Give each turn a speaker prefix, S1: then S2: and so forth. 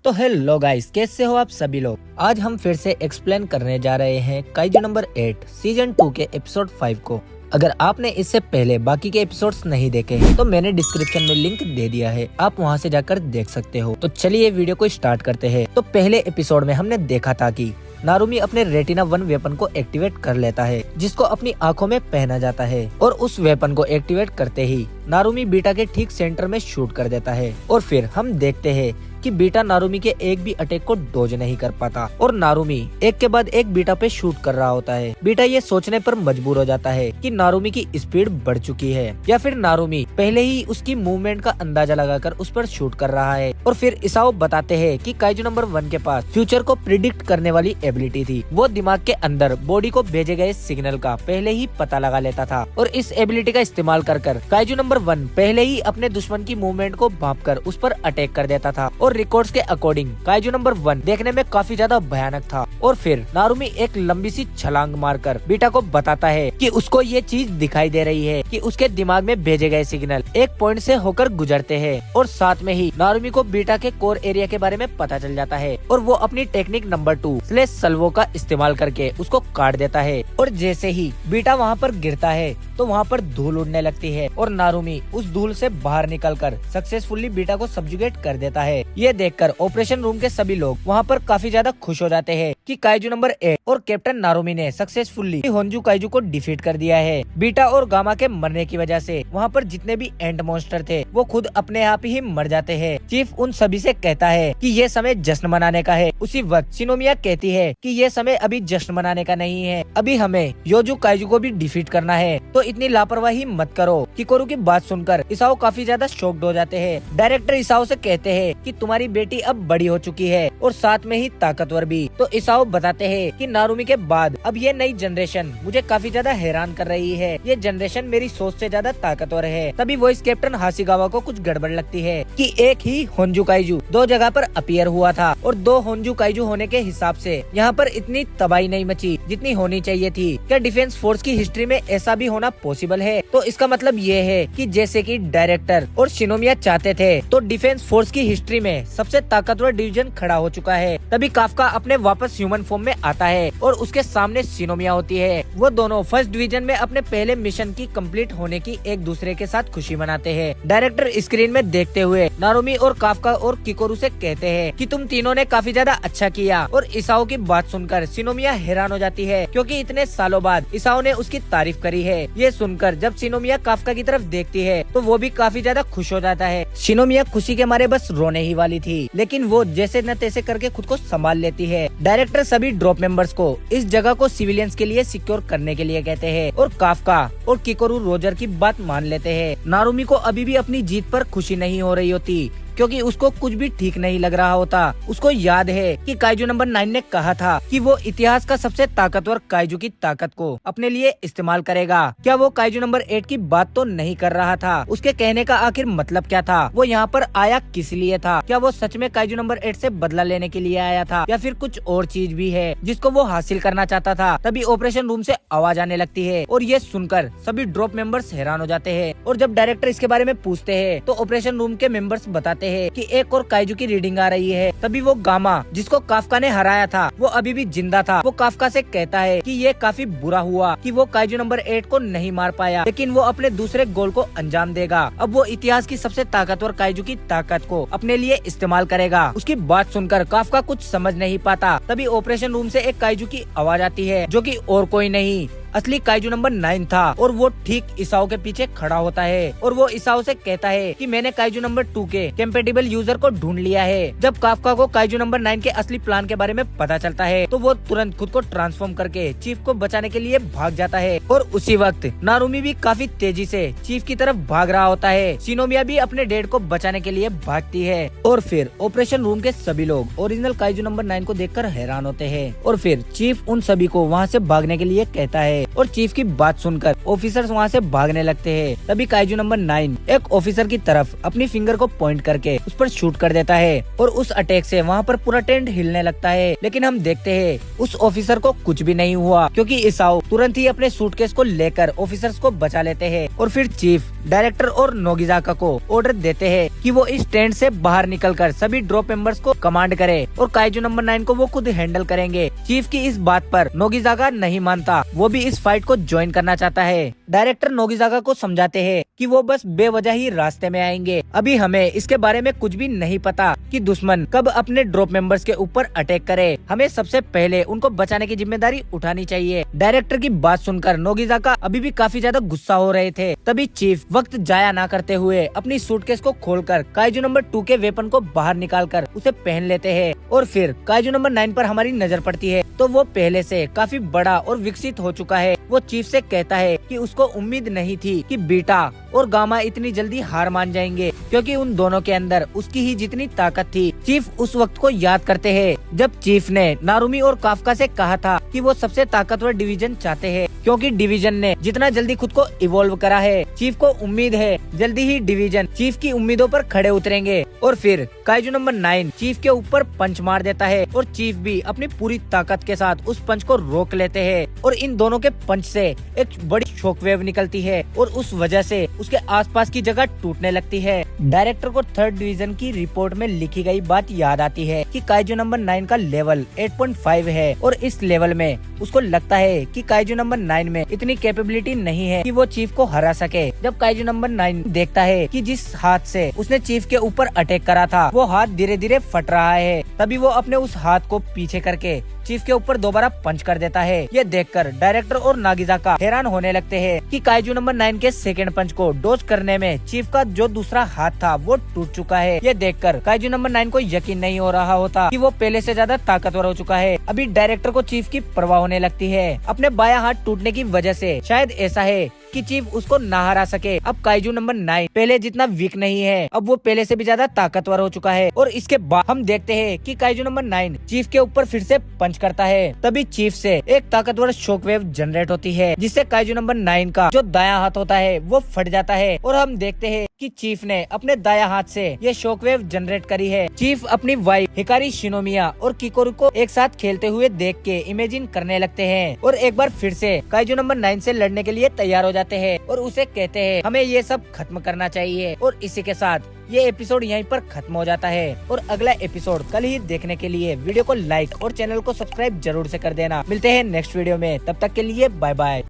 S1: तो hello guys, कैसे हो आप सभी लोग। आज हम फिर से एक्सप्लेन करने जा रहे हैं काइजू नंबर 8 सीजन 2 के एपिसोड 5 को। अगर आपने इससे पहले बाकी के एपिसोड्स नहीं देखे हैं तो मैंने डिस्क्रिप्शन में लिंक दे दिया है, आप वहां से जाकर देख सकते हो। तो चलिए वीडियो को स्टार्ट करते हैं। तो पहले एपिसोड में हमने देखा था कि नारुमी अपने रेटिना 1 वेपन को एक्टिवेट कर लेता है, जिसको अपनी आंखों में पहना जाता है, और उस वेपन को एक्टिवेट करते ही नारुमी बीटा के ठीक सेंटर में शूट कर देता है। और फिर हम देखते हैं कि बीटा नारुमी के एक भी अटैक को डॉज नहीं कर पाता और नारुमी एक के बाद एक बीटा पे शूट कर रहा होता है। बीटा ये सोचने पर मजबूर हो जाता है कि नारुमी की स्पीड बढ़ चुकी है या फिर नारुमी पहले ही उसकी मूवमेंट का अंदाजा लगाकर उस पर शूट कर रहा है। और फिर इसाओ बताते हैं कि काइजू नंबर 1 के पास फ्यूचर को प्रिडिक्ट करने वाली एबिलिटी थी। वो दिमाग के अंदर बॉडी को भेजे गए सिग्नल का पहले ही पता लगा लेता था और इस एबिलिटी का इस्तेमाल कर काइजू नंबर 1 पहले ही अपने दुश्मन की मूवमेंट को भांपकर उस पर अटैक कर देता था। और रिकॉर्ड्स के अकॉर्डिंग काइजू नंबर 1 देखने में काफी ज्यादा भयानक था। और फिर नारुमी एक लंबी सी छलांग मारकर बीटा को बताता है कि उसको ये चीज दिखाई दे रही है कि उसके दिमाग में भेजे गए सिग्नल एक पॉइंट से होकर गुजरते हैं। और साथ में ही नारुमी को बीटा के कोर एरिया के बारे में पता चल जाता है और वो अपनी टेक्निक नंबर 2 सल्वो का इस्तेमाल करके उसको काट देता है। और जैसे ही बीटा वहाँ पर गिरता है तो वहाँ पर धूल उड़ने लगती है और नारुमी उस धूल से बाहर निकलकर सक्सेसफुली बीटा को सब्जुगेट कर देता है। ये देखकर ऑपरेशन रूम के सभी लोग वहाँ पर काफी ज्यादा खुश हो जाते हैं कि काइजू नंबर 8 और कैप्टन नारुमी ने सक्सेसफुली होन्जू काइजू को डिफीट कर दिया है। बीटा और गामा के मरने की वजह से वहाँ पर जितने भी एंड मॉन्स्टर थे वो खुद अपने आप ही मर जाते हैं। चीफ उन सभी से कहता है कि ये समय जश्न मनाने का है। उसी वक्त शिनोमिया कहती है कि ये समय अभी जश्न मनाने का नहीं है, अभी हमें योजू काइजू को भी डिफीट करना है, तो इतनी लापरवाही मत करो। किकोरू की बात सुनकर इसाओ काफी ज्यादा शॉक्ड हो जाते हैं। डायरेक्टर इसाओ से कहते हैं कि तुम्हारी बेटी अब बड़ी हो चुकी है और साथ में ही ताकतवर भी। तो इसाओ बताते हैं कि नारुमी के बाद अब ये नई जनरेशन मुझे काफी ज्यादा हैरान कर रही है, ये जनरेशन मेरी सोच से ज्यादा ताकतवर है। तभी वॉइस कैप्टन हाशिगावा को कुछ गड़बड़ लगती है कि एक ही होन्जू काइजू 2 जगह पर अपीयर हुआ था और 2 होन्जू काइजू होने के हिसाब से यहाँ पर इतनी तबाही नहीं मची जितनी होनी चाहिए थी। क्या डिफेंस फोर्स की हिस्ट्री में ऐसा भी होना पॉसिबल है? तो इसका मतलब ये है कि जैसे कि डायरेक्टर और शिनोमिया चाहते थे तो डिफेंस फोर्स की हिस्ट्री में सबसे ताकतवर डिवीजन खड़ा हो चुका है। तभी काफ्का अपने वापस ह्यूमन फॉर्म में आता है और उसके सामने शिनोमिया होती है। वो दोनों फर्स्ट डिवीजन में अपने पहले मिशन की कंप्लीट होने की एक दूसरे के साथ खुशी मनाते हैं। डायरेक्टर स्क्रीन में देखते हुए नारुमी और काफ्का और किकोरू से कहते हैं कि तुम तीनों ने काफी ज्यादा अच्छा किया। और इसाओ की बात सुनकर शिनोमिया हैरान हो जाती है क्योंकि इतने सालों बाद इसाओ ने उसकी तारीफ करी है। ये सुनकर जब शिनोमिया काफ्का की तरफ देखती है तो वो भी काफी ज्यादा खुश हो जाता है। शिनोमिया खुशी के मारे बस रोने ही वाली थी, लेकिन वो जैसे न तैसे करके खुद को संभाल लेती है। डायरेक्टर सभी ड्रॉप मेंबर्स को इस जगह को सिविलियंस के लिए सिक्योर करने के लिए कहते हैं और काफ्का और किकोरू रोजर की बात मान लेते हैं। नारुमी को अभी भी अपनी जीत पर खुशी नहीं हो रही होती क्योंकि उसको कुछ भी ठीक नहीं लग रहा होता। उसको याद है कि काइजू नंबर 9 ने कहा था कि वो इतिहास का सबसे ताकतवर काइजू की ताकत को अपने लिए इस्तेमाल करेगा। क्या वो काइजू नंबर 8 की बात तो नहीं कर रहा था? उसके कहने का आखिर मतलब क्या था? वो यहाँ पर आया किस लिए था? क्या वो सच में काइजू नंबर 8 से बदला लेने के लिए आया था या फिर कुछ और चीज भी है जिसको वो हासिल करना चाहता था? तभी ऑपरेशन रूम से आवाज आने लगती है और ये सुनकर सभी ड्रॉप मेंबर्स हैरान हो जाते हैं। और जब डायरेक्टर इसके बारे में पूछते हैं तो ऑपरेशन रूम के मेंबर्स बताते है कि एक और काइजू की रीडिंग आ रही है। तभी वो गामा जिसको काफ्का ने हराया था वो अभी भी जिंदा था। वो काफ्का से कहता है कि ये काफी बुरा हुआ कि वो काइजू नंबर 8 को नहीं मार पाया, लेकिन वो अपने दूसरे गोल को अंजाम देगा। अब वो इतिहास की सबसे ताकतवर काइजू की ताकत को अपने लिए इस्तेमाल करेगा। उसकी बात सुनकर काफ्का कुछ समझ नहीं पाता। तभी ऑपरेशन रूम से एक काइजू की आवाज आती है जो कि और कोई नहीं असली काइजू नंबर 9 था और वो ठीक इसाओ के पीछे खड़ा होता है और वो इसाओ से कहता है कि मैंने काइजू नंबर 2 के कंपैटिबल यूजर को ढूंढ लिया है। जब काफ्का को काइजू नंबर 9 के असली प्लान के बारे में पता चलता है तो वो तुरंत खुद को ट्रांसफॉर्म करके चीफ को बचाने के लिए भाग जाता है। और उसी वक्त नारुमी भी काफी तेजी से चीफ की तरफ भाग रहा होता है। शिनोमिया भी अपने डैड को बचाने के लिए भागती है। और फिर ऑपरेशन रूम के सभी लोग ओरिजिनल काइजू नंबर 9 को देखकर हैरान होते हैं और फिर चीफ उन सभी को वहाँ से भागने के लिए कहता है और चीफ की बात सुनकर ऑफिसर्स वहाँ से भागने लगते हैं। तभी काइजू नंबर 9 एक ऑफिसर की तरफ अपनी फिंगर को पॉइंट करके उस पर शूट कर देता है और उस अटैक से वहाँ पर पूरा टेंट हिलने लगता है। लेकिन हम देखते हैं उस ऑफिसर को कुछ भी नहीं हुआ, क्योंकि इसाओ तुरंत ही अपने सूटकेस को लेकर ऑफिसर्स को बचा लेते हैं। और फिर चीफ डायरेक्टर और नोगिजाका को ऑर्डर देते हैं कि वो इस टेंट से बाहर निकलकर सभी ड्रॉप मेंबर्स को कमांड करे और काइजू नंबर 9 को वो खुद हैंडल करेंगे। चीफ की इस बात पर नोगिजाका नहीं मानता, वो भी इस फाइट को ज्वाइन करना चाहता है। डायरेक्टर नोगिजाका को समझाते हैं कि वो बस बेवजह ही रास्ते में आएंगे, अभी हमें इसके बारे में कुछ भी नहीं पता कि दुश्मन कब अपने ड्रॉप मेंबर्स के ऊपर अटैक करे, हमें सबसे पहले उनको बचाने की जिम्मेदारी उठानी चाहिए। डायरेक्टर की बात सुनकर नोगिजाका अभी भी काफी ज्यादा गुस्सा हो रहे थे। तभी चीफ वक्त जाया ना करते हुए अपनी सूटकेस को खोलकर काइजू नंबर 2 के वेपन को बाहर निकालकर उसे पहन लेते हैं। और फिर काइजू नंबर 9 पर हमारी नजर पड़ती है तो वो पहले से काफी बड़ा और विकसित हो चुका है। वो चीफ से कहता है कि उसको उम्मीद नहीं थी कि बीटा और गामा इतनी जल्दी हार मान जाएंगे, क्योंकि उन दोनों के अंदर उसकी ही जितनी ताकत थी। चीफ उस वक्त को याद करते हैं जब चीफ ने नारुमी और काफका से कहा था कि वो सबसे ताकतवर डिवीजन चाहते हैं, क्योंकि डिवीजन ने जितना जल्दी खुद को इवॉल्व करा है। चीफ को उम्मीद है जल्दी ही डिवीजन चीफ की उम्मीदों पर खड़े उतरेंगे। और फिर काइजू नंबर 9 चीफ के ऊपर पंच मार देता है और चीफ भी अपनी पूरी ताकत के साथ उस पंच को रोक लेते हैं और इन दोनों के पंच से एक बड़ी शॉकवेव निकलती है और उस वजह से उसके आसपास की जगह टूटने लगती है। डायरेक्टर को 3rd डिवीजन की रिपोर्ट में लिखी गई बात याद आती है कि काइजू नंबर 9 का लेवल 8.5 है और इस लेवल में उसको लगता है कि काइजू नंबर 9 में इतनी कैपेबिलिटी नहीं है कि वो चीफ को हरा सके। जब काइजू नंबर 9 देखता है कि जिस हाथ से उसने चीफ के ऊपर अटैक करा था वो हाथ धीरे धीरे फट रहा है, तभी वो अपने उस हाथ को पीछे करके चीफ के ऊपर दोबारा पंच कर देता है। ये देखकर डायरेक्टर और नागिजाका हैरान होने लगते हैं कि काइजू नंबर 9 के सेकंड पंच को डॉज करने में चीफ का जो दूसरा हाथ था वो टूट चुका है। ये देखकर काइजू नंबर 9 को यकीन नहीं हो रहा होता कि वो पहले से ज्यादा ताकतवर हो चुका है। अभी डायरेक्टर को चीफ की परवाह होने लगती है अपने बायां हाथ टूटने की वजह से। शायद ऐसा है कि चीफ उसको ना हरा सके। अब काइजू नंबर 9 पहले जितना वीक नहीं है, अब वो पहले से भी ज्यादा ताकतवर हो चुका है। और इसके बाद हम देखते हैं कि काइजू नंबर 9 चीफ के ऊपर फिर से पंच करता है। तभी चीफ से एक ताकतवर शॉकवेव जनरेट होती है जिससे काइजू नंबर 9 का जो दायां हाथ होता है वो फट जाता है और हम देखते हैं कि चीफ ने अपने दायां हाथ से ये शॉकवेव जनरेट करी है। चीफ अपनी वाइफ हिकारी शिनोमिया और किकोरू को एक साथ खेलते हुए देख के इमेजिन करने लगते हैं और एक बार फिर से काइजू नंबर 9 से लड़ने के लिए तैयार हो जाते हैं और उसे कहते हैं हमें ये सब खत्म करना चाहिए। और इसी के साथ ये एपिसोड यहीं पर खत्म हो जाता है और अगला एपिसोड कल ही देखने के लिए वीडियो को लाइक और चैनल को सब्सक्राइब जरूर से कर देना। मिलते हैं नेक्स्ट वीडियो में, तब तक के लिए बाय बाय।